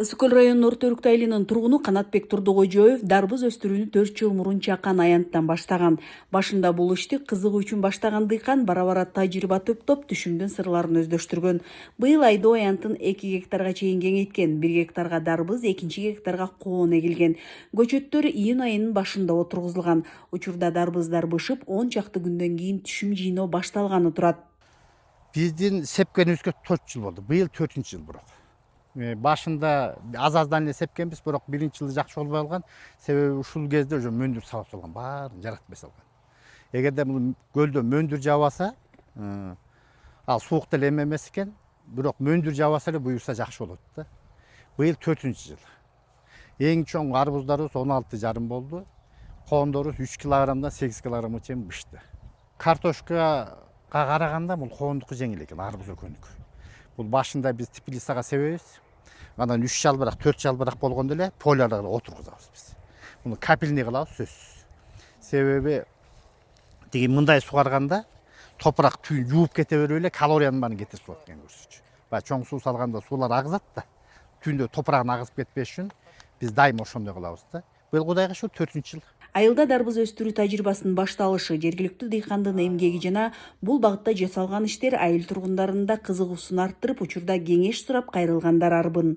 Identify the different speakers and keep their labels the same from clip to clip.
Speaker 1: Ысык көл районунун Орто Өрүктү айылынын тургуну Канатбек Турдугойжоев дарбыз өстүрүүнү 4 жыл мурун чакан аянттан баштаган. Башында бул ишти кызыгуу үчүн баштаган дыйкан бара-бара тажрыйба топтоп, түшүмдүн сырларын өздөштүргөн. Быйыл айдоо аянтын 2 гектарга чейин кеңейткен, 1 гектарга дарбыз, 2 гектарга коон эгилген. Көчөттөр июнь айынын башында отургузулган. Учурда дарбыздар бышып, 10 чакты күндөн кийин түшүм жыйноо башталганы турат.
Speaker 2: Биздин сепкенибизге 4 жыл болду. Быйыл 4-жыл бирок. Башында аз-аздан эле сепкенбиз, бирок биринчи жылы жакшы болбой калган. Себеби ушул кезде уже мөндүр сабап салган, баарын жаратпай салган. Эгерде бул көлдө мөндүр жаабаса, ал суук деле эме эмес экен, бирок мөндүр жаабаса эле буюрса жакшы болот да. Быйыл 4-жыл. Эң чоң арбуздарыбыз 16,5 болду. Коондорубуз 3 килограммдан 8 килограммга чейин бышты. Картошкага караганда бул коондуку жеңил экен, арбуз экөнүкү. Бул башында биз теплицага себебиз. Анан 3 жалбырак, 4 жалбырак болгондо эле поляларга отургузабыз биз. Муну капельный кылабыз сөзсүз. Себеби тиги мындай сугарганда топурак түйүн жууп кете берип эле калориянын баарын кетирип салат экен көрсүчү. Баягы чоң суу салганда суулар агызат да. Түйүндө топурагын агызып кетпеш үчүн биз дайыма ошондой кылабыз да. Быйыл Кудайга шүгүр 4-жыл.
Speaker 1: Айылда дарбыз өстүрүү тажрыйбасынын башталышы, жергиликтүү дыйкандын эмгеги жана бул багытта жасалган иштер айыл тургундарынын да кызыгуусун арттырып, учурда кеңеш сурап кайрылгандар арбын.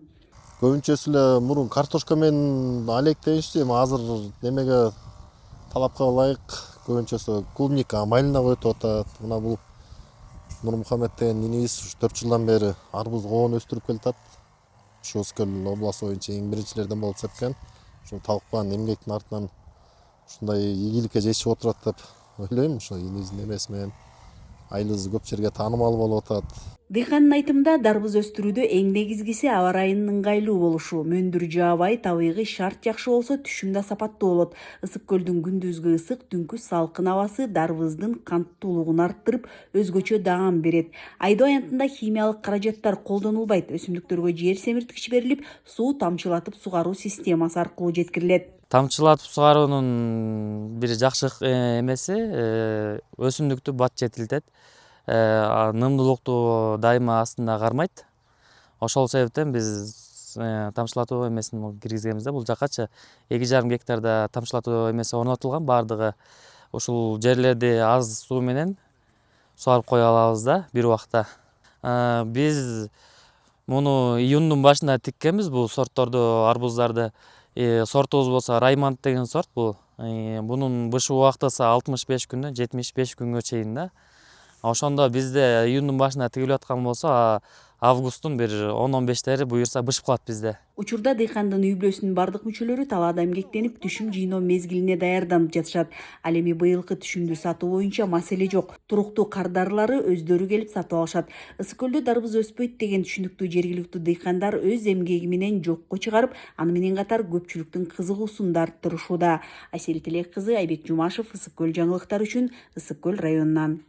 Speaker 3: Көбүнчөсү эле мурун картошка менен алектеништи, эми азыр немеге талапка ылайык көбүнчөсү клубника, малина өтүп атат. Мына бул Нурмухамед деген инибиз 4 жылдан бери арбуз коон өстүрүп келатат. Ошо Ысык-Көл областы боюнча эң биринчилерден болуп сепкен. Ушул талккан эмгектин артынан ушундай ийгиликке жетишип отурат деп ойлойм. Ошо инибиздин эмеси менен айылыбыз көп жерге таанымал болуп атат.
Speaker 1: Дыйкандын айтымында дарбыз өстүрүүдө эң негизгиси аба ырайынын ыңгайлуу болушу. Мөндүр жаабай, табигый шарт жакшы болсо түшүм да сапаттуу болот. Ысык көлдүн күндүзгү ысык, түнкү салкын абасы дарбыздын канттуулугун арттырып, өзгөчө даам берет. Айдоо аянтында химиялык каражаттар колдонулбайт. Өсүмдүктөргө жер семирткич берилип, суу тамчылатып сугаруу системасы аркылуу жеткирилет.
Speaker 4: Тамчылатып сугаруунун бир жакшы эмеси өсүмдүктү бат жетилтет. Нымдуулукту дайыма астында кармайт. Ошол себептен биз тамчылатуу эмесин киргизгенбиз да. Бул жаккачы 2,5 гектарда тамчылатуу эмеси орнотулган. Баардыгы ушул жерлерди аз суу менен сугарып кое алабыз да бир убакта. Биз муну июндун башында тиккенбиз бул сортторду, арбуздарды. Сортубуз болсо Раймонд деген сорт бул. Бунун бышуу убактысы 65 күндөн 75 күнгө чейин да. Ошондо бизде июндун башында тигилип аткан болсо, августтун бир 10-15 буюрса бышып калат бизде.
Speaker 1: Учурда дыйкандын үй бүлөсүнүн бардык мүчөлөрү талаада эмгектенип, түшүм жыйноо мезгилине даярданып жатышат. Ал эми быйылкы түшүмдү сатуу боюнча маселе жок. Туруктуу кардарлары өздөрү келип сатып алышат. Ысык-Көлдө дарбыз өспөйт деген түшүнүктүү жергиликтүү дыйкандар өз эмгеги менен жокко чыгарып, аны менен катар көпчүлүктүн кызыгуусун да арттырышууда. Айсел Тилек кызы, Айбек Жумашев, Ысык-Көл жаңылыктары үчүн Ысык-Көл районунан.